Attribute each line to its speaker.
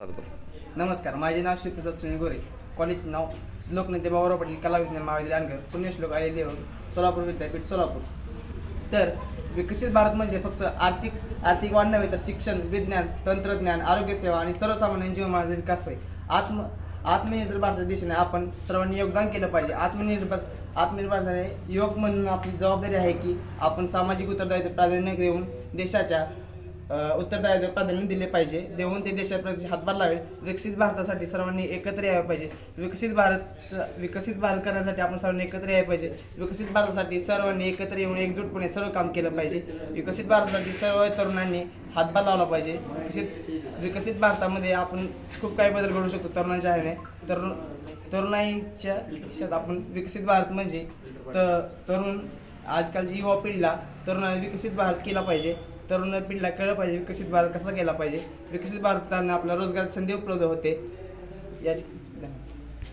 Speaker 1: नमस्कार, माझे नाव शिवप्रसाद सुनील गोरे. कॉलेज नाव लोकनेते बाबाराव पाटील कला विज्ञान महाविद्यालय अनगर, पुण्यश्लोक आले देव, सोलापूर विद्यापीठ सोलापूर. तर विकसित भारत म्हणजे फक्त आर्थिक वाढ नव्हे, तर शिक्षण, विज्ञान, तंत्रज्ञान, आरोग्यसेवा आणि सर्वसामान्य जीवनाचा विकास होय. आत्मनिर्भर भारत दिशेने आपण सर्वांनी योगदान केलं पाहिजे. आत्मनिर्भरताने योग म्हणून आपली जबाबदारी आहे की आपण सामाजिक उत्तरदायित्व प्राधान्य देऊन देशाच्या उत्तरदायित्व प्राधान्य दिले पाहिजे, देऊन ते देशाप्रती हातभार लावे. विकसित भारतासाठी सर्वांनी एकत्र यावे पाहिजे. विकसित भारत करण्यासाठी आपण सर्वांनी एकत्र यावे पाहिजे. विकसित भारतासाठी सर्वांनी एकत्र येऊन एकजूटपणे सर्व काम केलं पाहिजे. विकसित भारतासाठी सर्व तरुणांनी हातभार लावला पाहिजे. विकसित भारतामध्ये आपण खूप काही बदल घडू शकतो तरुणांच्या ह्याने. तरुणाईच्या देशात आपण विकसित भारत म्हणजे तरुण आजकालची युवा पिढीला तरुणांनी विकसित भारत केला पाहिजे. तरुण पिढीला कळलं पाहिजे विकसित भारत कसा केला पाहिजे. विकसित भारताने आपल्या रोजगार संधी उपलब्ध होते. या धन्यवाद.